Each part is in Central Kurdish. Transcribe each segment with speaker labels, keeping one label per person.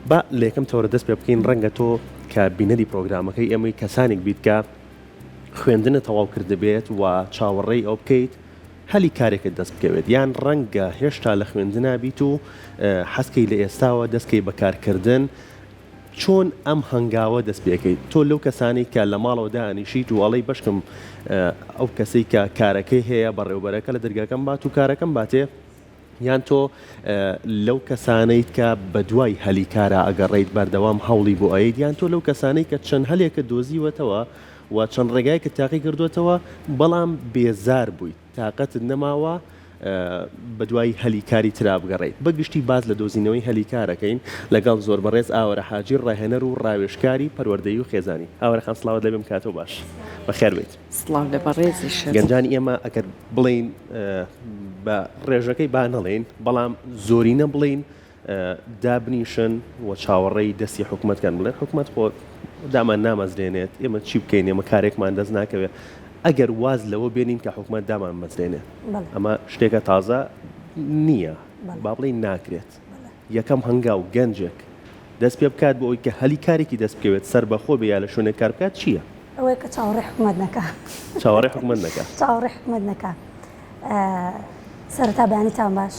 Speaker 1: با لە یەکەم تەوەرە دەست پێ بکەین ڕەنگە تۆ کە بینەری پرۆگرامەکەی ئەمەی کەسانێک بیت کە خوێندنە تەواو کرده بێت و چاوەڕێی ئەو بکەیت هەلی کارێکت دەست بکەوێت یان ڕەنگە هێشتا لە خوێندنا بیت و حەسکەی لە ئێستاوە دەستکەی بەکارکردن چۆن ئەم هەنگاوە دەست پێکەیت تۆ لەو کەسانی کە لە ماڵەوە دانیشیت و ئەڵەی بەشکم ئەو کەسەی کە کارەکەی هەیە بەڕێوبەرەکە لە دەرگاکەم بات و کارەکەم باتێ یان تۆ لەو کەسانەیت کە بە دوای هەلی کارە ئەگەڕێیت بەردەوام هەوڵی بۆ ئەیت یان تۆ لەو کەسانەی کە چەند هەلێکە دۆزیوەتەوە و چەند ڕێگای کە تاقی کردوێتەوە بەڵام بێزار بوویت تااقەتت نەماوە بە دوای هەلیکاری ترا بگەڕێیت بەگشتی باز لە دۆزینەوەی هەلیکارەکەین لەگەڵ زۆر بەڕێز ئاوەرە حاجی ڕاهێنەر و ڕاوێژکاری پەروەردەیی و خێزانی ئاوەرەخان سڵاوت لەبێم کاتۆ باش بەخێر بێت
Speaker 2: سڵاو لە بەڕێزیش
Speaker 1: گەنجانی ئێمە ئەگەر بڵین بە ڕێژەکەی با نەڵێن بەڵام زۆرینە بڵین دابنیشن و چاوەڕێی دەستی حکوومەتکان بڵێن حکوومەت خۆ دامان نامەزرێنێت ئێمە چی بکەین ئێمە کارێکمان دەست ناکەوێت ئەگەر واز لەوە بێنین کە حکوومەت دامان مەزرێنێت ئەمە شتێکە تازە نییە با بڵین ناکرێت یەکەم هەنگاو گەنجێک دەست پێ بکات بۆ ئەوی کە هەلی کارێکی دەست بکەوێت سەر بەخۆ بێ یا لە شوێنێک کار بکات چییە؟
Speaker 3: ئەوەیە کە چاوەڕێی حکوومەت نەکا
Speaker 1: چاوەڕێی حکوومەت نەکا
Speaker 3: چاوەڕێی حکوومەت نەکا سەرەتا بەیانیتان باش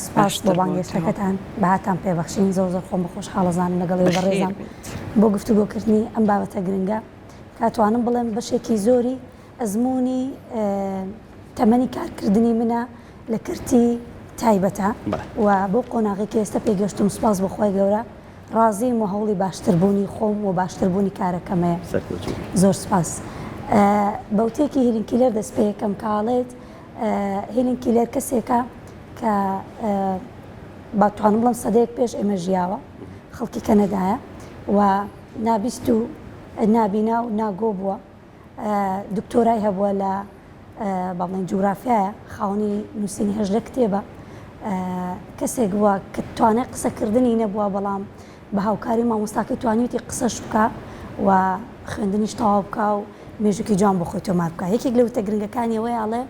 Speaker 3: سپاس بۆ بانگێشتەکەتان بەهاتان پێبەخشین زۆر زۆر خۆم بەخۆش حاڵەزانم لەگەڵی بەڕێزم بۆ گفتوگۆکردنی ئەم بابەتە گرنگە کاتوانم بڵێم بەشێکی زۆری ئەزمموی تەمەنی کارکردنی منە لە کردی تایبەتە و بۆ قۆناغێکی ئێستا پێگەشتم سپاس بەخوای گەورە ڕازیم و هەوڵی باشتربوونی خۆم و باشتربوونی کارەکەمەیە زۆر سپاس بەوتێکی هیلینکیلەر دەست پێ یەکەم کاڵێت هیلینکیلەر کەسێکە کە باتوانم بڵم سەدەیەک پێش ئێمە ژیاوە خەڵکی کەنەدایە و نابیست و نابینا و ناگۆ بووە دکتۆرای هەبووە لە باڵێن جوگرافیایە خاوەنی نووسینی هەژدە کتێبە کەسێک بووە کە توانای قسەکردنی نەبووە بەڵام بە هاوکاری مامۆستاکەی توانیوتی قسەش بکە و خوێندنیش تەواو بکە و مێژووکی جوان بۆ خۆی تۆمار بکە یەکێک لە وتە گرنگەکانی ئەوەی ئاڵێ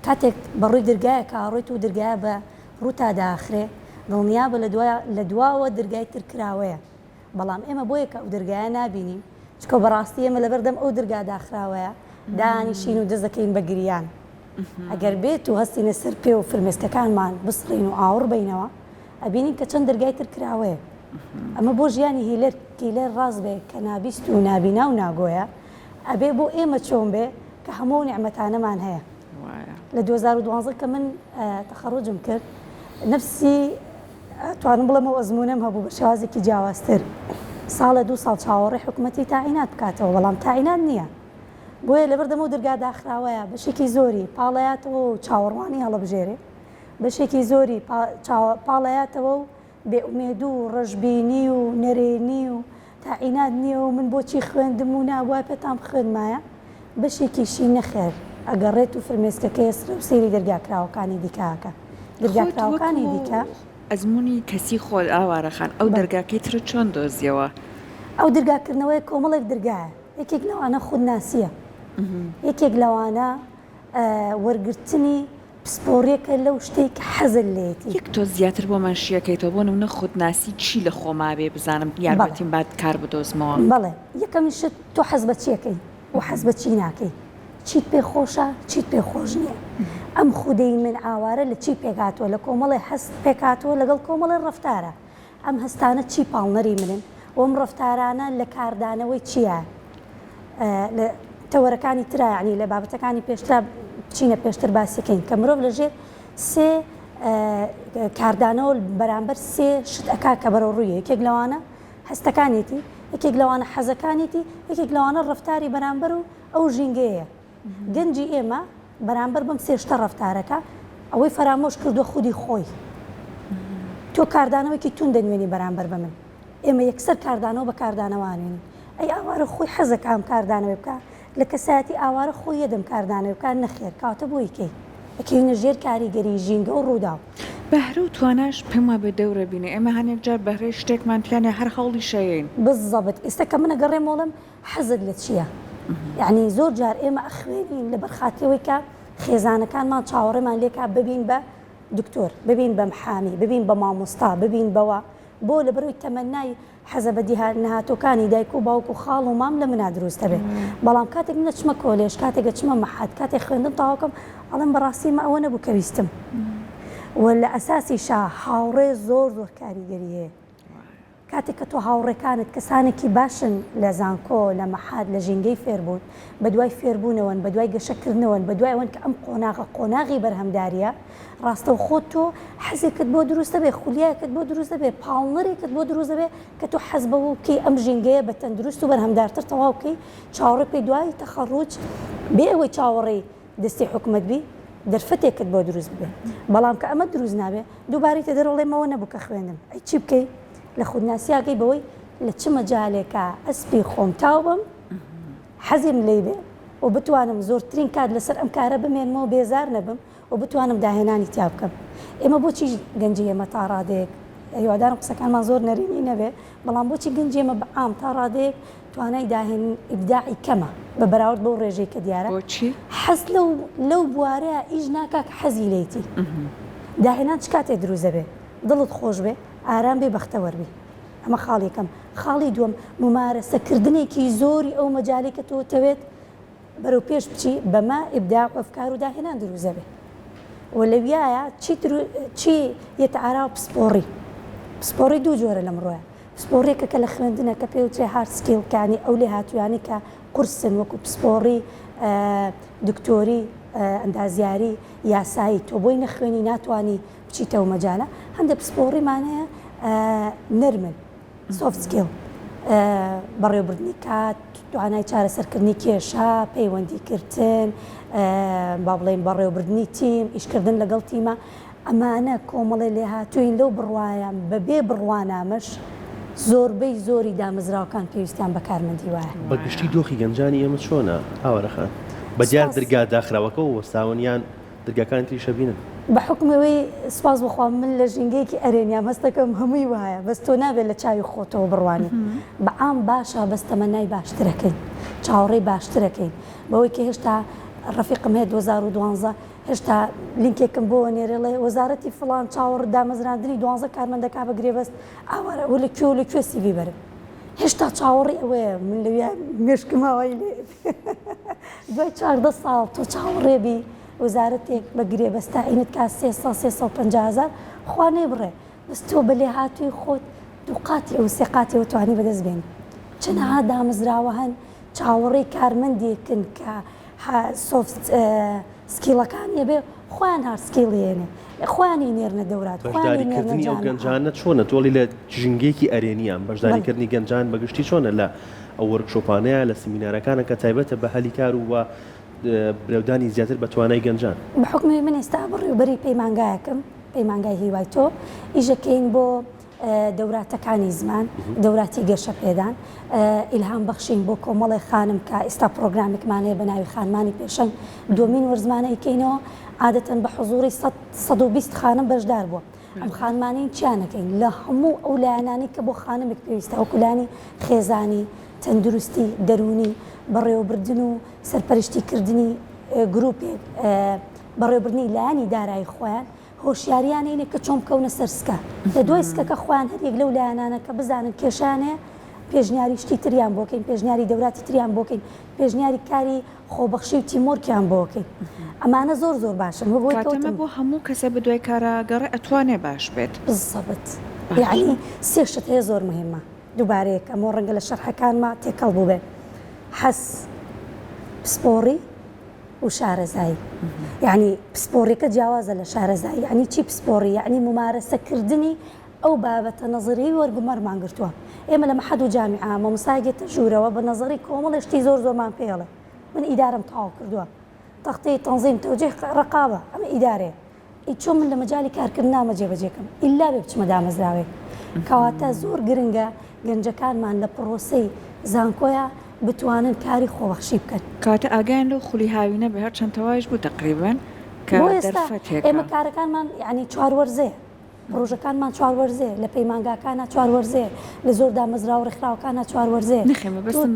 Speaker 3: کاتێک بەڕووی دەرگایە کە ڕۆیت و دەرگایە بە ڕووتا داخرێ دڵنیابە لە دواوە دەرگای ترکراوەیە بەڵام ئێمە بۆ یەکە ئەو دەرگایە نابینین چکە بەڕاستی ئێمە لەبەردەم ئەو دەرگا داخراوەیە دانیشین و دەست دەکەین بە گریان ئەگەر بێت و هەستینە سەر پێ و فرمێسکەکانمان بسڕین و ئاور بینەوە ئەبینین کە چەند دەرگای ترکراوەیە ئەمە بۆ ژیانی هیلەر ڕاست بێ کە نابیست و نابینا و ناگۆیە ئەبێ بۆ ئێمە چۆن بێ کە هەموو نیعمەتانەمان هەیە لە 2012 کە من تەخەڕوجم کرد نفسی توانم بڵێمەوە ئەزمونەم هەبوو بە شێوازێکی جیاوازتر ساڵە 2 ساڵ چاوەڕێی حکوومەتی تاعینات بکاتەوە بەڵام تاعینات نییە بۆیە لەبەردەمە و دەرگا داخراوەیە بەشێکی زۆری پاڵەیاتەوە و چاوەڕوانی هەڵەبژێرێ بەشێکی زۆری پاڵەیاتەوە و بێئومێد و ڕژبینی و نەرێنی و تاعینات نییە و من بۆچی خوێندم و نابووە پێتام خوێنمایە بەشێکیشی نەخێر ئەگەڕێت و فرمێسکەکەی سرە و سێری دەرگاکراوەکانی دیکاکە دەرگاکراوەکانی دیکە
Speaker 2: ئەزمموی کەسی خۆل ئاوارەخان ئەو دەرگاکەی ترە چۆن دۆزیەوە
Speaker 3: ئەو دەرگاکردنەوەی کۆمەڵێک دەرگایە یەکێک لەوانە خودناسیە یەکێک لەوانە وەرگرتنی پسپۆڕیەکە لەو شتێک حەزل لێتی
Speaker 2: یەک تۆ زیاتر بۆ منشیەکەیتەوە بۆ نمونە خودناسی چی لە خۆما بێ بزانم یارمەتیم بات کار بدۆزمەوە
Speaker 3: بەڵێ یەکەمی شت تۆ حەز بە چیەکەی و حەز بە چی ناکەی چیت پێ خۆشە چیت پێ خۆش نییە ئەم خودەی من ئاوارە لە چی پێکاتوە لە کۆمەڵی هەست پێکاتوە لەگەڵ کۆمەڵی ڕەفتارە ئەم هەستانە چی پاڵنەری منن و ئەم ڕەفتارانە لە کاردانەوەی چییە لە تەوەرەکانی ترا یعنی لە بابەتەکانی پێشتر بچینە پێشتر باسیەکەین کە مرۆڤ لەژێر سێ کاردانەوە بەرامبەر سێ شت ئەکا کە بەرەو ڕوویە یەکێک لەوانە هەستەکانێتی یەکێک لەوانە حەزەکانێتی یەکێک لەوانە ڕەفتاری بەرامبەر و ئەو ژینگەیە گەنجی ئێمە بەرامبەر بم سێشتە ڕەفتارەکە ئەوەی فەرامۆش کردووە خودی خۆی تۆ کاردانەوەیکی تون دەنوێنی بەرامبەر بە من ئێمە یەکسەر کاردانەوە بە کاردانەوانێنین ئەی ئاوارە خۆی حەزەکە ئەم کاردانەوە بکە لە کەسایەتی ئاوارە خۆی یەدەم کاردانەوە بکە نەخێر کاتە بۆ یکەی ئەکەینە ژێر کاریگەری ژینگە و ڕوودا
Speaker 2: بەهرە و تواناش پێم وا بێ دەورە بینێ ئێمە هەنێک جار بەهرەی شتێکمان پیانە هەر هەوڵی شەیەین
Speaker 3: بالضبط ئێستا کە منە گەڕێمەوەڵم حەزت لە چییە یعنی زۆر جار ئێمە ئەخوێنین لە بەرخاتیەوەی کە خێزانەکانمان چاوەڕێمان لێکا ببین بە دکتۆر ببین بە محامی ببین بە مامۆستا ببین بەوە بۆ لە بەرەوەی تەمەنای حەزە بە نەهاتۆکانی دایک و باوک و خاڵ و مام لە منە دروستە بێ بەڵام کاتێک نەچمە کۆلێژ کاتێکە چمە مەحەد کاتێک خوێندم تاواکەم ئەڵم بەڕاستی مە ئەوە نەبوو کە ویستم و لە ئەساسی شا هاوڕێ زۆر کاریگەری هەیە کاتێک کە تۆ هاوڕێکانت کەسانێکی باشن لە زانکۆ لە مەحاد لە ژینگەی فێربوون بە دوای فێربوونەوەن بە دوای گەشەکردنەوەن بە دوای ئەوەن کە ئەم قۆناغی بەرهەمداریە ڕاستە و خۆت تۆ حەزێکت بۆ دروستە بێ خولیایەکت بۆ دروستە بێ پاڵنەرێکت بۆ دروستە بێ کە تۆ حەز بەوە بکەی ئەم ژینگەیە بە تەندروست و بەرهەمدارتر تەواو بکەی چاوەڕێ پێی دوای تەخەڕوج بێ ئەوەی چاوەڕێی دەستی حکومەت بی دەرفەتێکت بۆ دروست بێ بەڵام کە ئەمە دروست نابێ دووبارەی تە دەرەڵێمەوە نەبوو کە خوێندم ئەی چی بکەی لە خودناسیاگەی بەوەی لە چ مەجالێکە ئەسپی خۆم تاو بم حەزیم لێ بێ و بتوانم زۆرترین کات لەسەر ئەم کارە بمێنمەوە بێزار نەبم و بتوانم داهێنانی تیا بکەم ئێمە بۆچی گەنجی ئێمە تا ڕادەیەک هیوادارم قسەکانمان زۆر نەرینی نەبێ بەڵام بۆچی گەنجی ئێمە بەعام تا ڕادەیەک توانای داهێن ئیبداعی کەمە بە بەراورد بەو ڕێژەی کە دیارە حەز لەو بوارەیە ئیش ناکا کە حەزی لێیتی داهێنان چ کاتێ دروزە بێ دڵت خۆش بێ ئارام بێ بەختەوەربی ئەمە خاڵێکم خاڵی دووەم ممارەسەکردنێکی زۆری ئەو مەجالی کە تۆ تەوێت بەرەو پێش بچی بەما ئیبداع و ئەفکار و داهێنان دروزە بێ و لەویایە چی یەتەعارا و پسپۆڕی دوو جۆرە لە مرۆیە پسپۆڕێکە کە لە خوێندنە کە پێوترێ هارد سکیل کانی ئەو لێ هاتوویانی کە قورسن وەکو پسپۆڕی دکتۆری ئەندازیاری یاسایی تۆ بۆی نەخوێنی ناتوانی بچیتەوە مەجالە هەندێک پسپۆڕیمانەیە نەرمن سۆفت سکیل بەڕێوەبردننی کات توانای چارەسەرکردنی کێشە پەیوەندیکردن با بڵێن بەڕێوەبردننی تیم ئیشکردن لەگەڵ تیمە ئەمانە کۆمەڵی لێ هاتووین لەو بڕوایان بەبێ بڕوانامەش زۆربەی زۆری دامەزراوەکان پێویستیان بە کارمەندی وایە
Speaker 1: بەگشتی دۆخی گەنجانی ئێمە چۆنە ئاوەرەخان بەجار دەرگا داخراوەکە و وەستاوەنیان دەرگاکان تریشە بینن
Speaker 3: بە حکمەوەی سپاس بخوام من لە ژینگەیەکی ئەرێنیا مەستەکەم هەمووی وایە بەس تۆ نابێت لە چاوی خۆتەوە بڕوانی بەعام باشە بەس تەمەنای باشترەکەین چاوەڕێی باشترەکەین بەوەی کە هێشتا ڕەفیقم هەیە 2012 هێشتا لینکێکم بۆ نێرێڵێ وەزارەتی فڵان چاوەڕ دامەزراندنی 12 کارمەندەکە بەگرێ بەست ئاوارە و لەکوێ سیڤی بەرم هێشتا چاوەڕی ئەوەیە من لەوێ مێشکماوەی لێ دوای 14 ساڵ تۆ چاوەڕێبی وەزارەتێک بەگرێ بەستا عینت کا 350,000 خوا نێبڕێ بەس تۆ بەلێ هاتووی خۆت دووقاتی ئەو سێقاتیەوە توانی بەدەست بێن چەنەها دامەزراوە هەن چاوەڕێی کارمەندێکن کە سۆفت سکیلەکانی بێ خۆیان هارد سکیڵێنێ خۆیانی نێرنە دەورات
Speaker 1: بەشداریکردنی ئەو گەنجانە چۆنە تۆڵی لە ژینگەیەکی ئەرێنیان بەشداریکردنی گەنجان بەگشتی چۆنە لە ئەو وەرکشۆپانەیە لە سیمینارەکانە کە تایبەتە بە هەلی کار و برەودانی زیاتر بە توانای گەنجان
Speaker 3: بە حکمی من ئێستا بڕێوبەری پەیمانگایەکەم پەیمانگای هیوای تۆ ئیژەکەین بۆ دەوراتەکانی زمان دەوراتی گەشە پێدان ئیلهام بەخشین بۆ کۆمەڵی خانم کە ئێستا پرۆگرامێکمانەیە بە ناوی خانمانی پێشەنگ دومین وەرزمانە ئیکەینەوە عادەتەن بە حوزوری 120 خانم بەشدار بووە ئەم خانمانین چیانەکەین لە هەموو ئەو لایەنانی کە بۆ خانمێک پێویستە وەکولانی خێزانی تەندروستی دەرونی بەڕێوەبردن و سەرپەرشتیکردنی گروپێک بەڕێوەبردنی لایەنی دارایی خۆیان هۆشیاریانینە کە چۆن بکەونە سەرسکە لە دوای سکەکە خۆیان هەرێک لەو لایەنانە کە بزانن کێشانەیە پێشنیاری شتی تریان بۆکەین پێشنیاری دەوراتی تریان بۆکەین پێشنیاری کاری خۆبەخشی و تیمۆرکیان بۆکەین ئەمانە زۆر باشن
Speaker 2: کاتەمە بۆ هەموو کەسە بە دوای کارەگەڕێ ئەتوانێ باش بێت
Speaker 3: بزەبت یعنی سێشت هەیە زۆر مهمە دووبارەیەک ئەمە ڕەنگە لە شەرحەکانمە تێکەڵ بوو بێ حەس پسپۆڕی و شارەزایی یعنی پسپۆڕێکە جیاوازە لە شارەزایی یعنی چی پسپۆڕی یعنی ممارەسەکردنی ئەو بابەتە نەزەری وەرگمەرمان گرتووە ئێمە لە مەحەد و جامیعە مامۆستاگێتە ژوورەوە بە نەزەری کۆمەڵێشتی زۆرمان پێڵێ من ئیدارم تاو کردووە تەختەی تەنزیم تەوجێ ڕقابە ئەمە ئیدارێ چۆن من لە مەجای کارکردن نامە جێبەجێکم ئیلا بێ بچمە دامەزراوێ کەواتە زۆر گرنگە گەنجەکانمان لە پرۆسەی زانکۆیە بتوانن کاری خۆبەخشی بکەن
Speaker 2: کاتە ئاگیان لەو خولی هاوینە بە هەر چەند تەواویش بوو تقریباً کە دەرفەتێکە
Speaker 3: ئێمە کارەکانمان یعنی چواروەرزەیە ڕۆژەکانمان چواروەرزەیە لە پەیمانگاکانە چواروەرزەیە لە زۆر دامەزرا و ڕێکخراوەکانە چواروەرزەیە
Speaker 2: نەخێمە بەستم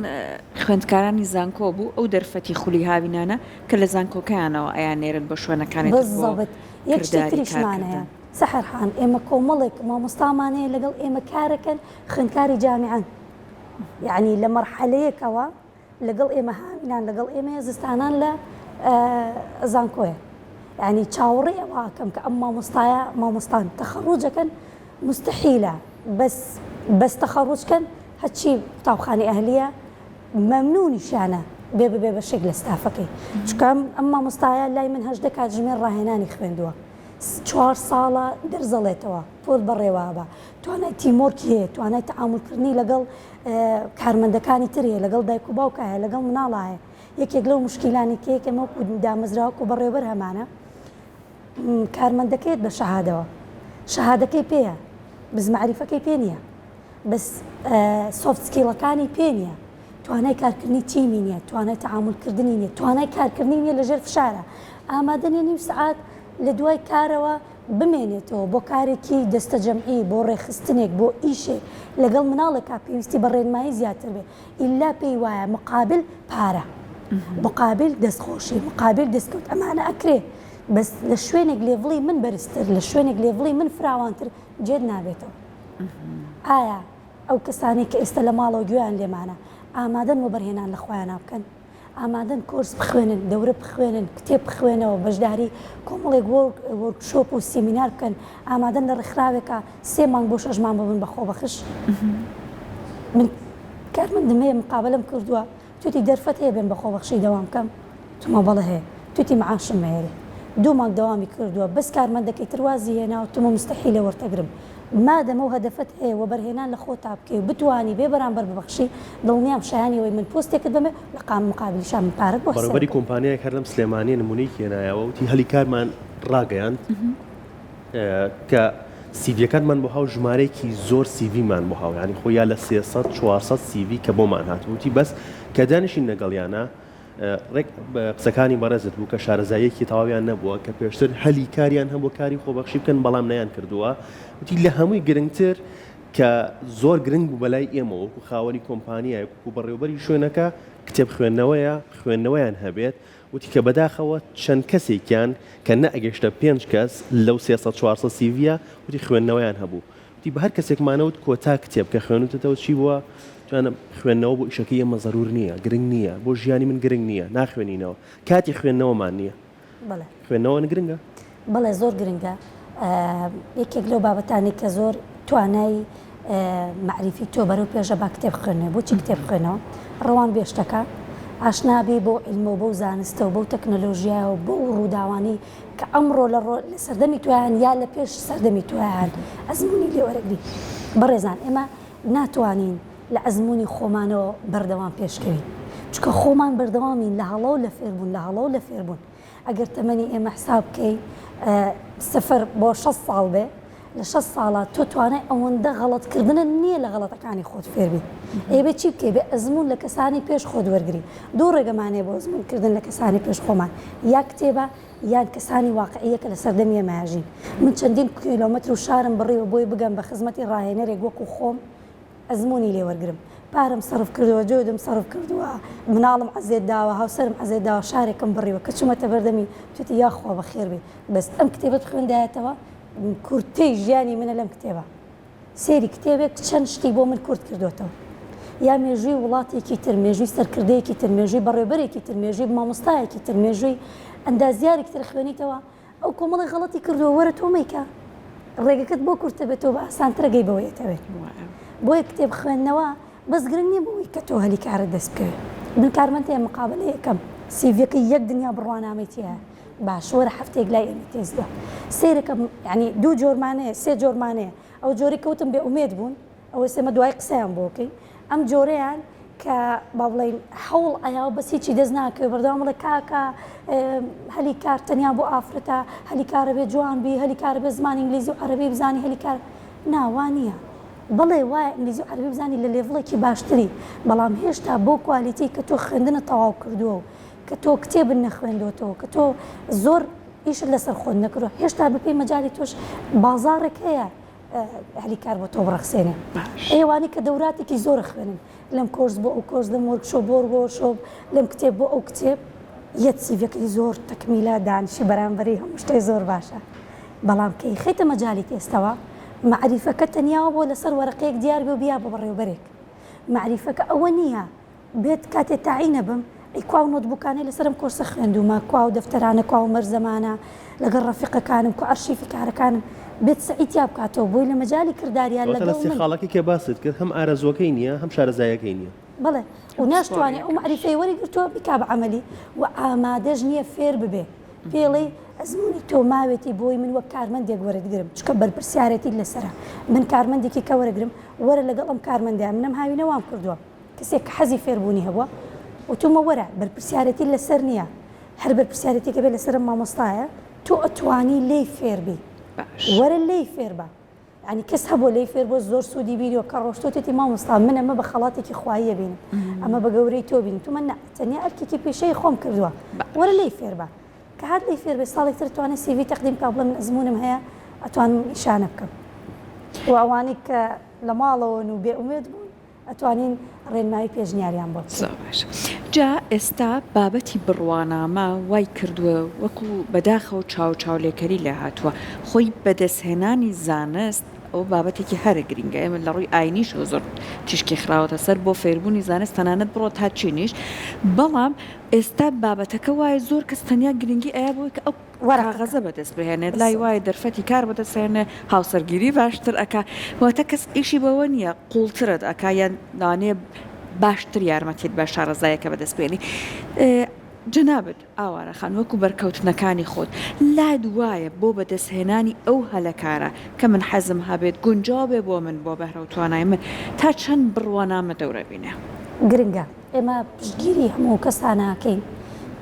Speaker 2: خوێندکارانی زانکۆ بوو ئەو دەرفەتی خولی هاوینانە کە لە زانکۆکەیانەوە ئەیان نێرن بە شوێنەکانی
Speaker 3: بزەبت یەکشتی تریشمانەیە سەحرحان ئێمە کۆمەڵێک مامۆستامانەیە لەگەڵ ئێمە کارەکەن خوێندکاری جامیعان یعنی لە مەرحەلەیەکەوە لەگەڵ ئێمە هامینان لەگەڵ ئێمە زستانان لە زانکۆیە یعنی چاوەڕێ ئەوەکەم کە ئەم مامۆستان تەخەڕوجەکەن مستحیلە بەس تەخەڕوجکەن هەچی قوتابخانەی ئەهلیە مەمنونیشانە بێ بەشێک لە ستافەکەی چکە ئەم مامۆستایە لای من 18 کاتژمێر ڕاهێنانی خوێندووە 4 ساڵە دەرزەڵێتەوە پۆل بەڕێوە بە توانای تیمۆرکی هەیە توانای تەعاملکردنی لەگەڵ کارمەندەکانی تر هەیە لەگەڵ دایک و باوکە هەیە لەگەڵ مناڵە هەیە یەکێک لەو مشکیلانی کەیەکە ئەمە دامەزراوە و بەڕێوەبەر هەمانە کارمەندەکەیت بە شەهادەوە شەهادەکەی پێیە بزمعریفەکەی پێ نییە بەس سۆفت سکیڵەکانی پێ نییە توانای کارکردنی تیمی نییە توانای تەعاملکردنی نییە توانای کارکردنی نییە لەژێر فشارە ئامادە نیە نیم سعات لە دوای کارەوە بمێنێتەوە بۆ کارێکی دەستە جەمعی بۆ ڕێخستنێک بۆ ئیشێک لەگەڵ مناڵێکا پێویستی بە ڕێنمایی زیاتر بێ ئیلا پێی وایە مقابل پارە مقابل دەستخۆشی مقابل دەستکەوت ئەمانە ئەکرێ بەس لە شوێنێک لێڤڵی من بەرزتر لە شوێنێک لێڤڵی من فراوانتر جێت نابێتەوە ئایا ئەو کەسانی کە ئێستا لە ماڵەوە گوێیان لێمانە ئامادەن و بەرهێنان لە خۆیان بکەن ئامادەن کۆرس بخوێنن دەورە بخوێنن کتێب بخوێنەوە بەشداری کۆمەڵێک وەرکشۆپ و سیمینار بکەن ئامادەن لە ڕێکخراوێکە 3 مانگ بۆ 6 مانگ ببن بەخۆ بەخش من کارمەندم هەیە مقابلەم کردووە توتی دەرفەت هەیە بێن بەخۆ بەخشی دەوام بکەم تومە بەڵە هەیە توتی معاشم هەیە 2 مانگ دەوامی کردووە بەس کارمەندەکەی تروازی هێناوە تمە مستحیلە وەرتەگرم مادەمە و هەدەفەت هەیە و بەرهێنان لە خۆ تا بکەی و بتوانی بێ بەرامبەر ببەخشی دڵنیام شایانیەوەی من پۆستێکت بمێ لە قام مقابلیشان من پارەت بۆ
Speaker 1: بەڕێوەبەری کۆمپانیایەک هەر لەم سلێمانیە نمونەی کێنایەوە وتی هەلی کارمان ڕاگەیاند کە سیڤیەکانمان بۆ هاو ژمارەیەکی زۆر سیڤیمان بۆ هاو یعنی خۆیان لە 300 400 سیڤی کە بۆمان هاتووتی بەس کە دانیشین لەگەڵیانە ڕێک قسەکانی بەڕێزت بوو کە شارەزاییەکی تەواویان نەبووە کە پێشتر هەلی کاریان هەم بۆ کاری خۆبەخشی بکەن بەڵام نەیان کردووە وتی لە هەمووی گرنگتر کە زۆر گرنگ بوو بەلای ئێمە وەکو خاوەنی کۆمپانیای و بەڕێوەبەری شوێنەکە کتێب خوێندنەوەیان هەبێت وتی کە بەداخەوە چەند کەسێکیان کە نەئەگەشتە 5 کەس لەو 300 400 سیڤە وتی خوێندنەوەیان هەبوو وتی بە هەر کەسێکمانەوت کۆتا کتێب کە خوێنوتەوە چی بووە توانم خوێندنەوە بۆ ئیشەکەی ئەمە زەرور نییە گرنگ نییە بۆ ژیانی من گرنگ نییە ناخوێنینەوە کاتی خوێندنەوەمان نییە خوێندنەوە گرنگە
Speaker 3: بەڵێ زۆر گرنگە یەکێک لەو بابەتانی کە زۆر توانای معریفی تۆ بەرەو پێشە با کتێب خوێنێ بۆچی کتێب خوێنەوە ڕەوان بێشتەکە ئاشنابی بۆ علمەوە بۆ زانستە و بۆ تەکنەلۆژیایە و بۆ ڕووداوانی کە ئەمڕۆ لە سەردەمی تویان یا لە پێش سەردەمی تویان ئەزمموی لێوەرەگری بەڕێزان ئێمە ناتوانین لە ئەزمموی خۆمانەوە بەردەوام پێشکەوین چکە خۆمان بەردەوامین لە هەڵە و لە فێربوون لە هەڵە و لە فێربوون ئەگەر تەمەنی ئێمە حساب بکەین 0 بۆ 6 ساڵ بێ لە 6 ساڵە تۆ توانای ئەوەندە غەڵەتکردنە نییە لە غەڵەتەکانی خۆت فێربی ئێبێ چی بکەی بێ ئەزممون لە کەسانی پێش خۆت وەرگری دوو ڕێگەمانەیە بۆ ئەزممونکردن لە کەسانی پێش خۆمان یا کتێبە یان کەسانی واقعیەکە لە سەردەمی ئێمەژین من چەندین کیلۆمەتر و شارم بڕێوە بۆی بگەم بە خزمەتی ڕاهێنەرێک وەکو خۆم ئەزممونی لێوەرگرم پارم سەرف کردووە جۆدم سەرف کردووە مناڵم عەزێت داوە هاوسەرم عەزێت داوە شارێکم بڕیوە کە چوومەتە بەردەمی توێتی یاخوا بەخێر بێ بەس ئەم کتێبەت خوێندایەتەوە کورتەی ژیانی منە لەم کتێبە سێری کتێبێک چەند شتی بۆ من کورت کردوێتەوە یا مێژووی وڵاتێکی تر مێژووی سەرکردەیەکی تر مێژووی بەڕێوەبەرێکی تر مێژووی مامۆستایەکی تر مێژووی ئەندازیارێکی تر خوێنیتەوە ئەو کۆمەڵی غەڵەتی کردووە وەرە تۆ مەیکە ڕێگەکەت بۆ کورتە بێتەوە بە ئاسانترە گەی بەوەیەتەوێت بۆیە کتێب خوێندنەوە بەس گرنگ نییە بۆی کە تۆ هەلی کارت دەست بکەوێت من کارمەندەیە مقابلە یەکەم سیڤەکەی یەک دنیا بڕوانامەیتیە باش وەرە هەفتێک لای ئێمە تێزدا سیرەکەم ینی 2 جۆرمانەیە 3 جۆرمانەیە ئەو جۆری کەوتم بێ ئومێد بوون ئەوە سێمە دوای قسەیان بۆکەی ئەم جۆرەیان کە با بڵێن هەوڵ ئەیا بەسیی دەست ناکەوێت بەردەوام بڵێ کاکە هەلی کار تەنیا بۆ ئافرەتە هەلی کارە بێ جوان بی هەلی کارە بێ زمانی ئینگلیزی و عەرەبی بزانی هەلی کار ناوانیە بڵێ وایە ئینگلیزی و عەرەبی بزانی لە لێڤڵێکی باشتری بەڵام هێشتا بۆ کوالیتی کە تۆ خوێندنە تەواو کردووە کە تۆ کتێبن نەخوێندوەوە کە تۆ زۆر ئیشت لەسەر خۆت نەکردووە هێشتا بپێی مەجای تۆش بازارێک هەیە هەلی کار بۆ تۆ بڕەخسێنێ ئێوانی کە دەوراتێکی زۆرە خوێنن لەم کۆرس بۆ ئەو کۆرس لەم وەرکشۆ بۆ وەرکشۆپ لەم کتێب بۆ ئەو کتێب یەک سیڤەکەی زۆر تەکمیلە دانیشی بەرامبەری هەموو شتێ زۆر باشە بەڵام کەی خێتە مەجای ئێستاوە معریفەکە تەنیاوە بۆ لەسەر وەرەقەیەک دیار بێ و بیا بە بەڕێوەبەرێک معریفەکە ئەوە نییە بێت کاتێ تاعینە بم ئەی کواو نۆتبوکانەی لەسرم کۆرسە خوێندومە کواو دەفتەرانە کواو مەرزەمانە لەگەڵ ڕەفیقەکانم کو ئەرشیفی کارەکانم بێت سەعیتیا بکاتەوە بۆی لە مەجای کرداریان لەگەڵ من
Speaker 1: خاڵەکەی کە باست کرد هەم ئارەزوەکەی نییە هەم شارەزایەکەی نییە
Speaker 3: بەڵێ و ناشتوانێ ئەو معریفەی وەرەگرتووە بیکا بە عەمەلی و ئامادەش نییە فێر ببێ پێڵێ ئەزمموی تۆ ماوێتی بۆی من وەک کارمەندێک وەرەگرم چکە بەرپرسیارەتی لەسرە من کارمەندێکی کە وەرەگرم وەرە لەگەڵ ئەم کارمەندیان منم هاوینە وام کردووە کەسێک حەزی فێربوونی هەبووە و تومە وەرە بەرپرسیارەتی لەسەر نییە هەر بەرپرسیارەتێکە بێ لەسەر مامۆستایە تۆ ئەتوانی لێی فێربی وەرە لێی فێر بە ینی کەس هەبوو لێی فێر بۆ زۆر سوودی بیریەوە کە ڕۆشتۆتێتی مامۆستا من ئەمە بە خەڵاتێکی خواییە بینم ئەمە بە گەورەی تۆ بین تومە تەنیا ئەرکێکی پێشەی خۆم کردووە وەرە لێی فێر بە کە هات لێی فێر بێ ساڵێک تر توانێت سیڤی تەقدیم کا بڵێ من ئەزمونم هەیە ئەتوانم ئیشانە بکەم و ئەوانەی کە لە ماڵەوەن و بێئومێد بوون ئەتوانین ڕێنمایی پێشنیاریان بۆ
Speaker 2: جا ئێستا بابەتی بڕوانامە وای کردووە وەکو بەداخە و چاوچاولێکەری لە هاتووە خۆی بەدەستهێنانی زانست ئەو بابەتێکی هەرە گرنگە ئێمە لە ڕووی ئاینیش زۆر تیشکی خراوەتە سەر بۆ فێربوونی زانست تەنانەت بڕۆ تا چینیش بەڵام ئێستا بابەتەکە وایە زۆر کەس تەنیا گرنگی ئایا بۆی کە ئەو وەرەقەزە بەدەست بهێنێت لای وایە دەرفەتی کار بەدەستێنێ هاوسەرگیری باشتر ئەکا واتە کەس ئیشی بەوە نییە قوڵترت ئەکا یان دانێ باشتر یارمەتیت بە شارەزایەکە بەدەست بێنی جنابەت ئاوارە خان وەکو بەرکەوتنەکانی خۆت لاد وایە بۆ بەدەستهێنانی ئەو هەلەکارە کە من حەزم هەبێت گونجاو بێ بۆ من بۆ بەهرە و توانای من تا چەند بڕوانامە دەورە بینێ
Speaker 3: گرنگە ئێمە پشتگیری هەموو کەسانەکەین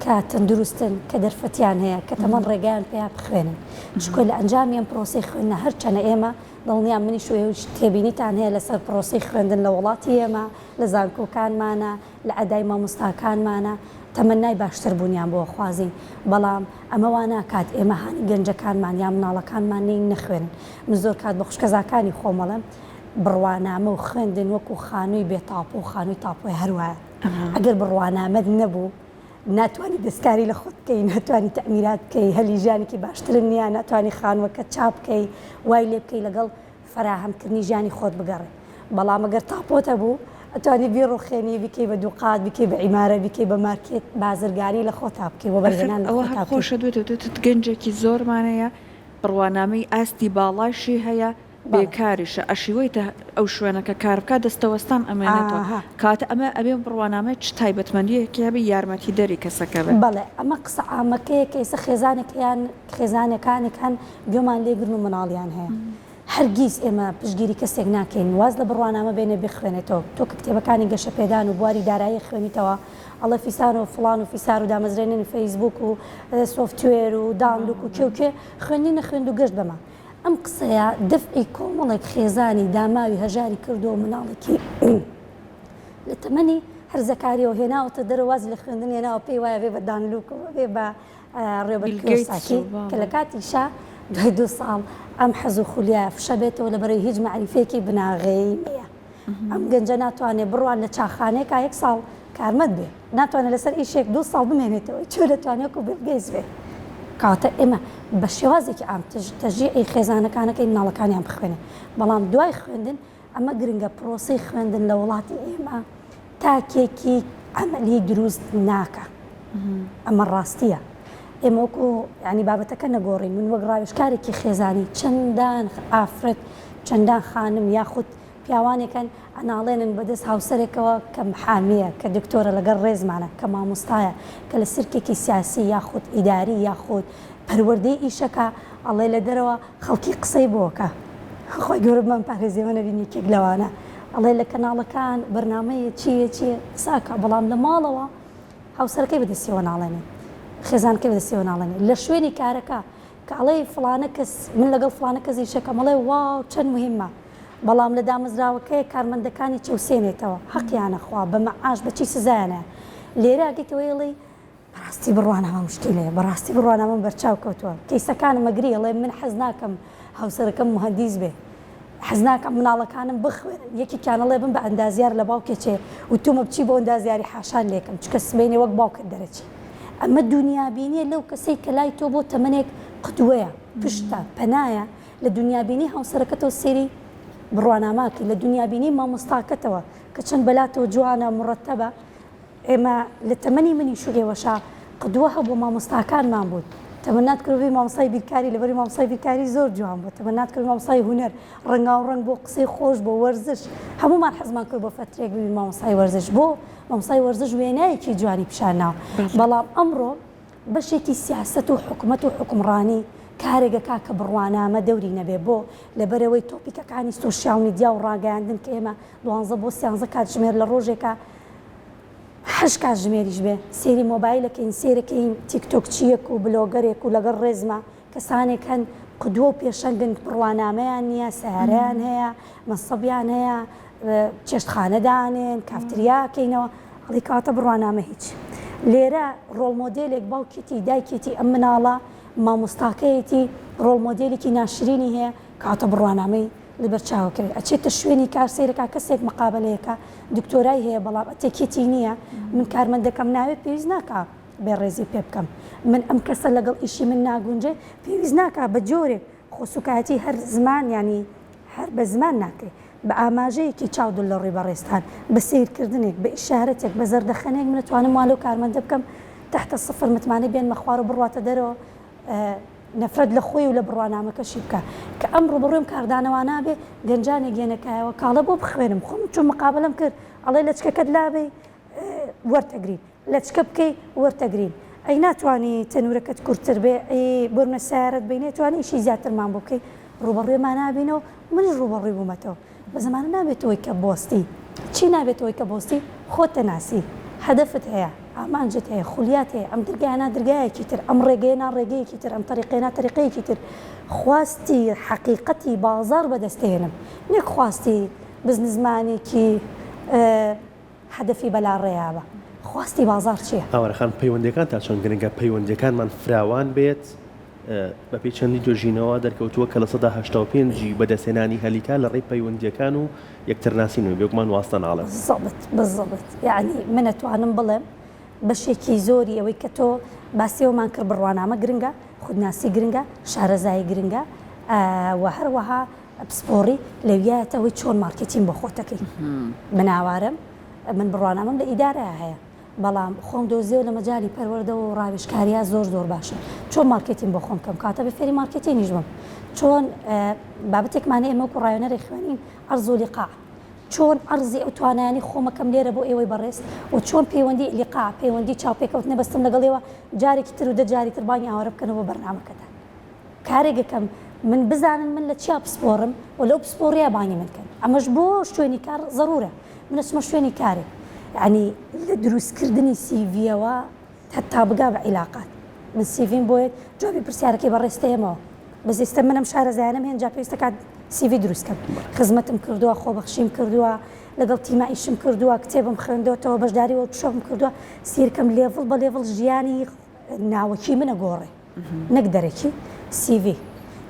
Speaker 3: کە تەندروستن کە دەرفەتیان هەیە کە تەمەەن ڕێگەیان پێیا بخوێنن شکۆی لە ئەنجامیان پرۆسی خوێنە هەرچەنە ئێمە دڵنیان منی شوێ تێبینیتان هەیە لەسەر پرۆسی خوێندن لە وڵاتی ئێمە لە زانکۆکانمانە لە ئەدای مامۆستاکانمانە تەمەنای باشتر بوونیان بۆ خوازین بەڵام ئەمەوانە کات ئێمە هاانی گەنجەکانمان یا مناڵەکانمان نین نەخوێنن من زۆر کات بە خوشکەزاکانی خۆمەڵم بڕوانامە و خوێندن وەکو خانووی بێتاپۆ و خانووی تاپۆی هەروایە ئەگەر بڕوانامەد نەبوو ناتوانانی دەستکاری لە خۆت بکەی ناتوانانی تەمیرات بکەی هەلیژانێکی باشترن نییە ناتوانانی خانووەکە چاپ بکەی وای لێ بکەی لەگەڵ فراهەمکردنی ژیانی خۆت بگەڕێ بەڵام ئەگەر تاپۆتە بوو ئەتوانی بیڕۆخێنی بکەی بە دووقات بکەی بە عیمارە بکەی بە مارکێت بازرگانی لە خۆتا بکەی بۆ بەرهێنان
Speaker 2: ئەوە خۆشە دوێتت گەنجێکی زۆرمانەیە بڕوانامەی ئاستی باڵاشی هەیە بێکاریشە ئەشیوەیتە ئەو شوێنەکە کاربکە دەستەوەستان ئەمێنێتەوە کاتە ئەمە ئەبێ بڕوانامە چ تایبەتمەندیەکی هەبێ یارمەتی دەری کەسەکە بێت
Speaker 3: بەڵێ ئەمە قسە ئامەکەیە کە ئێستا خێزانێکیان خێزانەکانێکان گوێمان لێگرن و مناڵیان هەیە هەرگیز ئێمە پشگیری کەسێک ناکەین واز لە بڕوانامە بێنێ بخوێنێتەوە تۆ کە کتێبەکانی گەشە پێدان و بواری دارایی خوێنیتەوە ئەڵە فیسان و فڵان و فیسار و دامەزرێنین فەیسبوک و سۆفتوێر و داونلوک و کێوکێ خوێندی نەخوێند و گەشت بەما ئەم قسەیە دەفعی کۆمەڵێک خێزانی داماوی هەژاری کردو و مناڵێکی لە تەمەنی هەرزەکاریەوە هێناوەتە دەرەوازی لە خوێندن هێناوە پێی وایە بێ بە دانلوک و بێ بە ڕێبەرکێساکی کە لە کاتیشا دوای 2 ساڵ ئەم حەز و خولیە فشە بێتەوە لەبەرەوەی هیچ معریفێکی بناغەی نییە ئەم گەنجە ناتوانێت بڕوان لە چاخانەیەکە 1 ساڵ کارمەند بێ ناتوانێت لەسەر ئیشێک 2 ساڵ بمێنێتەوە چۆ دەتوانێت و بێگەیز بێ کاتە ئێمە بە شێوازێکی ئام تەژیعی خێزانەکانەکەی مناڵەکانیان بخوێنێ بەڵام دوای خوێندن ئەمە گرنگە پرۆسی خوێندن لە وڵاتی ئێمە تاکێکی ئەمەلی دروست ناکە ئەمە ڕاستیە ئێمە وەکو ینی بابەتەکە نەگۆڕین من وەک ڕاوێژکارێکی خێزانی چەندان ئافرەت چەندان خانم یاخود پیاوانێکن ئەناڵێنن بەدەست هاوسەرێکەوە کە محامیە کە دکتۆرە لەگەڵ ڕێزمانە کە مامۆستایە کە لە سرکێکی سیاسی یاخود ئیداری یاخود پەروەردەی ئیشەکە ئەڵێ لە دەرەوە خەڵکی قسەی بۆکە خۆی گەورەمان پارێزیەوە نەبینی کێک لەوانە ئەڵێ لە کەناڵەکان بەرنامەیە چیە ساکە بەڵام لە ماڵەوە هاوسەرەکەی بەدەستیەوە ناڵێنێ خێزانکە بەدەستیەوە ناڵێنێ لە شوێنی کارەکە کە ئەڵێ فڵانە کەس من لەگەڵ فڵانە کەسی شەکەم ئەڵێ واو چەند مهمە بەڵام لە دامەزراوەکەی کارمەندەکانی چەوسێنێتەوە حەقییانەخوا بە مەعاش بەچی سزایانە لێرە ئەگەیتەوەیڵی بەڕاستی بڕوانەمە مشکلەیە بەڕاستی بڕوانەمە بەرچاو کەوتووە کەیسەکانم مەگری ئەڵێ من حەز ناکەم هاوسەرەکەم مهندیس بێ حەز ناکەم مناڵەکانم بخوێنن یەکێکیانەڵێ بن بە ئەندازیار لە باوکێکێ و تومە بچی بۆ ئەندازیاری حاشان لێکم چکە سبێنێ وەک باوکت دەرەچی ئەمە دنیابینیە لەو کەسەی کە لای تۆ بۆ تەمەنێک قدوەیە پشتە پەنایە لە دنیابینی هاوسەرەکەتەوە سێری بڕواناماکە لە دنیابینی مامۆستاکەتەوە کە چەند بەلاتەوە جوانە مڕەتەبە ئێمە لە تەمەنی منی شوگەوەشا قدووە هەبوو مامۆستاکانمان بوو تەمەنات کردوی مامۆستای بیرکاری لەبەری مامۆستای بیرکاری زۆر جوان بوو تەمەنات کرد مامۆستای هونەر ڕەنگاوڕەنگ بۆ قسەی خۆش بۆ وەرزش هەمومان حەزمان کرد بۆ فترێک ببین مامۆستای وەرزش بۆ مامۆستای وەرزش وێنایەکی جوانی پیشاناوە بەڵام ئەمڕۆ بەشێکی سیاست و حکوومەت و حکومڕانی کارێکە کاکە بڕوانامە دەوری نەبێ بۆ لەبەرەوەی تۆپیکەکانی سۆشیال میدیا و ڕاگەاندن کە ئێمە 12 بۆ 13 کاتژمێر لە ڕۆژێکە 8 کاتژمێریش بێ سێری مۆبایلەکەین سێرەکەین تیکتۆکچیەک و بلۆگەرێک و لەگەڵ ڕێزمە کەسانێک هەن قدووە و پێشەنگن بڕوانامەیان نییە سەهارەیان هەیە مەسەبیان هەیە چێشتخانەدانێن کافتریاکەینەوە ئەڵی کاتە بڕوانامە هیچ لێرە ڕۆڵمۆدێلێک باوکێتی دایکێتی ئەم مناڵە مامۆستاکەیەتی ڕۆڵمۆدێلێکی ناشرینی هەیە کاتە بڕوانامەی لەبەرچاوەکەوێت ئەچێتە شوێنی کار سیرەکە کەسێک مقابلەیەەکە دکتۆرای هەیە بەڵام ئەتێکێتی نییە من کارمەندەکەم ناوێت پێویست ناکە بێڕێزی پێ بکەم من ئەم کەسە لەگەڵ ئیشی من ناگونجێ پێویست ناکە بە جۆرێک خۆسوکایەتی هەر زمان ینی هەر بە زمان ناکەی بە ئاماژەیەکی چاودل لە ڕێی بەڕێستان بە سیرکردنێک بە ئیشارەتێک بە زەردەخەنێک منەتوانم والۆ کارمەندە بکەم تحتە سفر متمانە بێن مەخوار و بڕاتە دەرەوە نەفرەت لە خۆی و لە بڕوانامەکەشی بکە کە ئەم ڕوبڕێم کاردانەوە نابێ گەنجانێک گێنەکایەوە کاڵە بۆ بخوێنم خۆم چۆن مقابلم کرد ئەڵێ لە چکەکەت لابێ وەرتەگرین لە چکە بکەی وەرتەگرین ئەی ناتوانانی تەنورەکەت کورتتر بێ بۆرمە سیارەت بینێ توانی ئیشی زیاترمان بۆ بکەی ڕوبڕێمان نابینەوە منیش ڕوبڕێ بوومەتەوە بە زمانە نابێتەوەی کە بۆستی چی نابێتەوەی کە بۆستی خۆتە ناسی هەدەفت هەیە ئامانجت هەیە خولیات هەیە ئەم دەرگایانە دەرگایەکی تر ئەم ڕێگەیەنا ڕێگەیەکی تر ئەم تەریقێنا تەریقەیەکی تر خواستی حەقیقەتی بازار بەدەستێنم نێک خواستی بزنزمانێکی هەدەفی بەلا ڕێیابە خواستی بازار چییە؟
Speaker 1: ئاوەرەخان پەیوەندەکان تا چۆن گرنگە پەیوەندەکانمان فراوان بێت بە پێی چەندی دۆژینەوە دەرکەوتووە کە لە 1970 بەدەستێنانی هەلیکا لە ڕێی پەیوەندیەکان و یەکترناسینەوە بێگومان واستە ناڵێ
Speaker 3: بالضبط یعنی منەتوانم بڵێم بەشێکی زۆری ئەوەی کە تۆ باسیەوەمان کرد بڕوانامە گرنگە خودناسی گرنگە شارەزایی گرنگە و هەروەها پسپۆڕی لەویایەتەوەی چۆن مارکتین بۆ خۆتەکەی بناوارم من بڕوانامەم لە ئیدارەیە هەیە بەڵام خۆم دۆزیەوە لە مەجای پەروەردە و ڕاوێژکاریە زۆر باشە چۆن مارکتین بۆ خۆم کەم کاتە بە فێری مارکتینیش بم چۆن بابەتێکمانە ئێمە و ڕایۆنەری خوێنین ئەرزوو لیقاع چۆن ئەرزی ئەو توانایانی خۆمەکەم لێرە بۆ ئێوەی بەڕێز و چۆن پەیوەندی لیقاع پەیوەندی چاوپێکەوت نەبەستم لەگەڵێەوە جارێکی تر و دەجاری تر بانی ئاوارە بکەنەوە بەرنامەکەدا کارێکەکەم من بزانن من لە چیا پسپۆڕم و لەو پسپۆڕیە بانی منکەن ئەمەش بۆ شوێنی کار ضرورە منەچمە شوێنی کارێک ینی لە دروستکردنی سیڤیەوە هەتا بگا بە عیلاقات من سیڤیم بۆیت جوابی پرسیارەکەی بەڕێستەیەمەوە بەزیستە منم شارەزایانم هێن جا پێویستە کات سیڤی دروستکەم خزمەتم کردووە خۆبەخشیم کردووە لەگەڵ تیمائیشم کردووە کتێبم خوێندەوەتەوە بەشداری وەرکشۆپم کردووە سیرکەم لێڤڵ بە لێڤڵ ژیانی ناوەکی منە گۆڕێ نەک دەرەکی سیڤی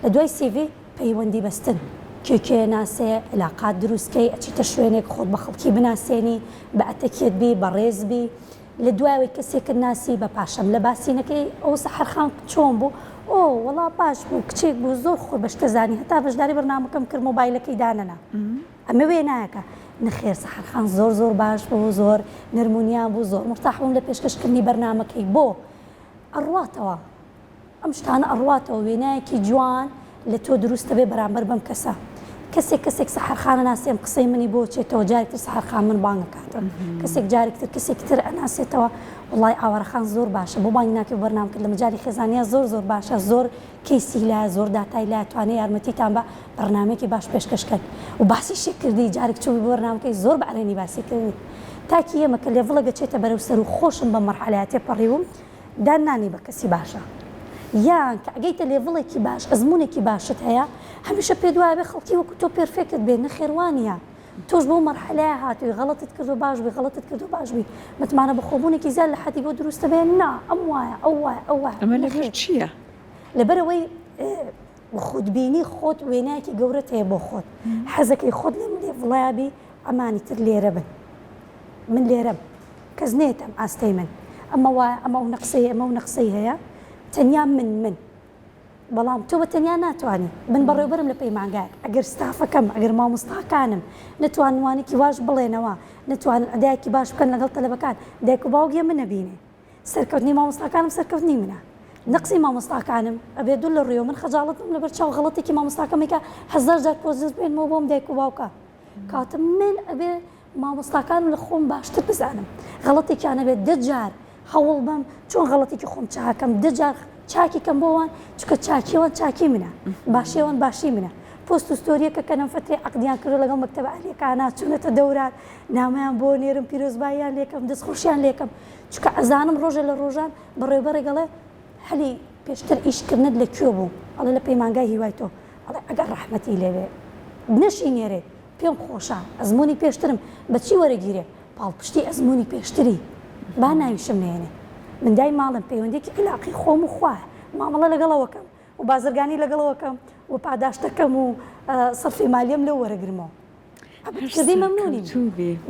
Speaker 3: لە دوای سیڤی پەیوەندی بەستن کێکێ ناسێ علاقات دروستکەی ئەچیتە شوێنێک خۆت بە خەڵکی بناسێنی بە ئەتەکێت بی بە ڕێزبی لە دوایەوەی کەسێکت ناسی بە پاشەم لە باسیینەکەی ئەو سەحەرخان چۆن بوو ئۆ وەڵا باش بوو کچێک بوو زۆر خۆ بەشتەزانی هەتا بەشداری بەرنامەکەم کرد مۆبایلەکەی دانەنا ئەمە وێ نایەکە نەخێر سەحەرخان زۆر باش بوو زۆر نرمونیان بوو زۆر مرتاح بووم لە پێشکەشکردنی بەرنامەکەی بۆ ئەڕواتەوە ئەم شتانە ئەڕواتەوە وێنایەکی جوان لە تۆ دروستە بێ بەرامبەر بەم کەسە کەسێک سەحەرخانە ناسێم قسەی منی بۆ چێتەوە جارێکتر سەحەرخان من بانگە کاتە کەسێک جارێکتر کەسێکتر ئەناسێتەوە وڵای ئاوارەخان زۆر باشە بۆ بانگ ناکەی بەرنام کرد لە مەجای خێزانیا زۆر باشە زۆر کەیسی لایە زۆر داتای لایە توانێت یارمەتیتان بە بەرنامێکی باش پێشکەشکەن و باسی شێک کردی جارێک چووی بۆ بەرنامەکەی زۆر بە عەرێنی باسی کردی تاکی ئێمە کە لێڤڵە گەچێتە بەرەو سەر و خۆشم بە مەرحەلەیە تێپەڕیوم دانانی بە کەسی باشە یان کە ئەگەیتە لێڤڵێکی باش ئەزمونێکی باشت هەیە هەمیشە پێ دوایە بێ خەڵکی وەکو تۆ پێرفێکت بێ نەخێوانیە تۆش بۆ مەرحەلەیە هاتووی غەڵەتت کردو باش بی غەڵەتت کردو باش بی متمانە بە خۆبوونێکی زیاد لە حەدی بۆ دروستە بێ نا ئەم وایە ئەو وایە
Speaker 2: ئەمە لەبەر چییە؟
Speaker 3: لەبەرەوەی خودبینی خۆت وێنایەکی گەورەت هەیە بۆ خۆت حەزەکەی خۆت لێم لێڤڵایبی ئەمانی تر لێرە بن من لێرەم کەس نێتم ئاستەی من ئەمە وایە ئەمە و نەقسەی هەیە تەنیا من بەڵام تۆ بە تەنیا ناتوانانی بن بەڕێوبەرم لە پەیمانگای ئەگەر ستافەکەم ئەگەر مامۆستاکانم نتوانوانێکی باش بڵێنەوە نتوان ئەدایکی باش بکەن لەگەڵ تەلەبەکان دایک و باوکێ منە بینێ سەرکەوتنی مامۆستاکانم سەرکەوتنی منە نقصی مامۆستاکانم ئەبێ دوو لە ڕێوە من خەجاڵەتم لەبەر چاو غەڵەتێکی مامۆستاکەمێکە 1000 جار پۆزیت بێنمەوە بۆم دایک و باوکە کاتە من ئەبێ مامۆستاکانم لە خۆم باشتر بزانم غەڵەتێکیانە بێت 10 جار هەوڵ بم چۆن غەڵەتێکی خۆم چاکەم 10 جار چاکیکەم بۆوان چکە چاکیەوەن چاکی منە باشیەوەن باشی منە پۆست و ستۆریەکە کە نەمفتێ عقدیان کردو لەگەڵ مەکتەبە ئەهلیەکانە چوونەتە دەورات نامەیان بۆ نێرم پیرۆزباییان لێکەم دەستخۆشیان لێکەم چکە ئەزانم ڕۆژە لە ڕۆژان بەڕێوەبەرێک گەڵێ هەلی پێشتر ئیشکردنت لەکوێ بوو ئەڵێ لە پەیمانگای هیوای تۆ ئەڵێ ئەگەر ڕەحمەتی لێوێ نەشینێرێ پێم خۆشە ئەزمموی پێشترم بەچی وەرەگیرێ پاڵپشتی ئەزمموی پێشتری با ناویشم نێنێ من دای ماڵم پەیوەندێکی علاقی خۆم و خوایە مامەڵە لەگەڵەوەکەم و بازرگانی لەگەڵەوەکەم و پاداشتەکەم و سەرفی مالیم لەو وەرەگرمەوە کردی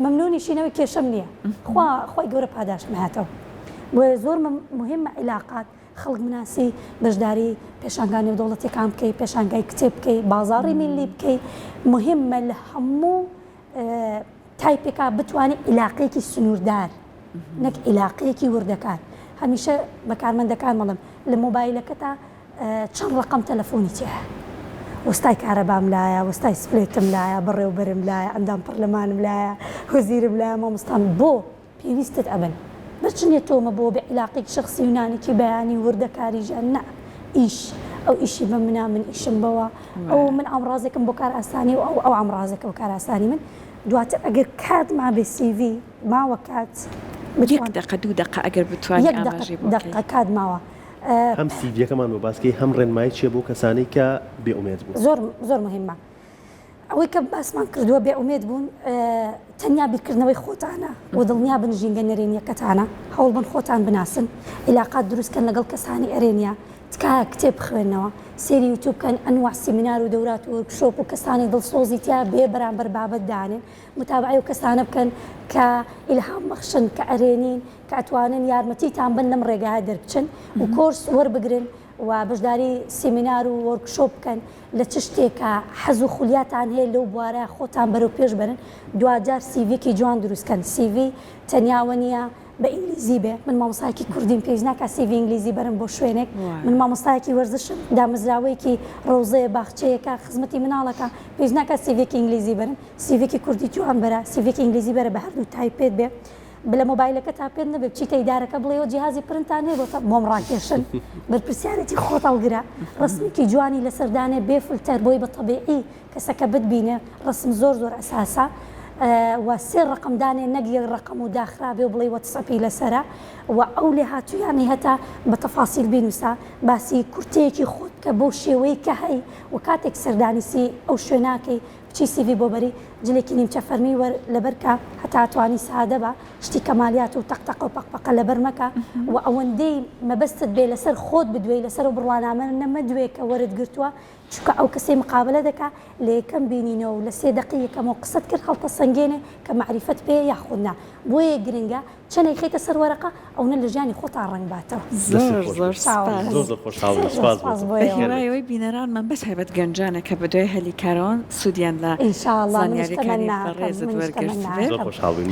Speaker 3: مەمنونی شینەوەی کێشەم نییە خۆی گەورە پاداشم هاتەوە بۆ زۆر مهمە علاقات خەڵک مناسی بەشداری پێشانگانی دەوڵەتیەکان بکەی پێشانگای کتێب بکەی بازاڕی میلی بکەی مهمە لە هەموو تایپێکا بتوانێت علاقەیەکی سنووردار نەک علاقەیەکی وردەکار هەمیشە بەکارمەندەکان مەڵم لە مۆبایلەکەتا چەند ڕقم تەلەفۆنی تێ وەستای کارەبام لایە وەستای سپلێتم لایە بەڕێوبەرم لایە ئەندام پەرلەمانم لایە وەزیرم لایە مامۆستام بۆ پێویستت ئەبن بچنێت تۆمە بۆ بە علاقێک شخصی یونانێکی بەیانی وردەکاری ژیان نە ئیش ئەو ئیشی بە منە من ئیشم بەوە ئەو من ئامڕازێکم بۆ کار ئاسانی و ئەو ئامڕازێکە بۆ کار ئاسانی من دواتر ئەگەر کات ما بێ CV ماوە کات
Speaker 2: یەک دقە دوو دقە ئەگەر بتوانین ئاماژەی بۆ
Speaker 3: دقە کات ماوە
Speaker 1: هەم سیڤیەکەمان بۆ باسکەی هەم ڕێنمایی چیە بۆ کەسانی کە بێئومێد بوون
Speaker 3: زۆر مهمە ئەوەی کە باسمان کردووە بێئومێد بوون تەنیا بیرکردنەوەی خۆتانە و دڵنیا بن ژینگە نەرێنیەکەتانە هەوڵ بن خۆتان بناسن علاقات دروستکەن لەگەڵ کەسانی ئەرێنیا تکایە کتێب بخوێنەوە سێری یوتیوب کەن ئەنواع سیمینار و دەورات و ورکشۆپ و کەسانی دڵسۆزی تیا بێ بەرامبەر بابەت دانێن متابعی و کەسانە بکەن کە ئیلهام بەخشن کە ئەرێنین کە ئەتوانن یارمەتیتان بن لەم ڕێگایە دەربچن و کۆرس وەربگرن و بەشداری سیمینار و وەرکشۆپ بکەن لە چ شتێکە حەز و خولیاتان هەیە لەو بوارە خۆتان بەرەو پێش بەرن دوجار سیڤێکی جوان دروستکەن CV تەنیاوە نییە بە ئینگلیزی بێ من مامۆستایەکی کوردیم پێویست ناکات CV ئینگلیزی بەرم بۆ شوێنێک من مامۆستایەکی وەرزشم دامەزراوەیەکی ڕۆزەیە باخچەیەکە خزمەتی مناڵەکە پێویست ناکات سیڤێکی ئینگلیزی بەرم سیڤێکی کوردی جوان بەرە سیڤێکی ئینگلیزی بەرە بە هەردوو تایپێت بێ بلە مۆبایلەکە تا پێت نەبێت بچیتە ئیدارەکە بڵێەوە جیهازی پرنتان هەیە بۆم ڕاکێشن بەرپرسیارەتی خۆت هەڵگرە ڕسمێکی جوانی لەسەردانێ بێ فلتەر بۆی بە تەبیعی کەسەکە بتبینێ ڕسم زۆر ئەساسە و سێ ڕقمدانێ نەک یەک ڕقم و داخرابێ و بڵێ وەتسەپی لەسرە و ئەو لێ هاتوویانی هەتا بە تەفاسیل بینوسا باسی کورتەیەکی خۆت کە بۆ شێوەی کە هەی و کاتێک سەردانیسی ئەو شوێناکەی بچی CV بۆ بەری جلێکی نیمچە فەرمی وەر لەبەرکە هەتا توانی سادە بە شتی کەمالیات و تەقتەقە و پەقپەقە لەبەر مەکە و ئەوەندەی مەبەستت بێ لەسەر خۆت بدوێ لەسەر و بڕوانامە نەمەدوێ کە وەرت گرتووە چکە ئەو کەسێ مقابلە دەکا لە یەکەم بینینەوە و لە 3 دقیقەکەمەوە قسەت کرد هەڵتە سنگێنێ کە معریفەت پێ یاخودنا بۆیە گرنگە چەندێک خێتە سەر وەرەقە ئەو نە لە ژیانی خۆتان ڕنگ باتەوە
Speaker 2: زۆر
Speaker 1: خۆشحاڵ
Speaker 2: هێوای بینەرانمان بەس هەیبەت گەنجانە کە بەدوای هەلیکارەوە سوودیان لە
Speaker 3: ئینشاءالله
Speaker 2: زانیاریەکانی بەڕێزت وەرگرت
Speaker 1: زۆر خۆشحاڵ بووین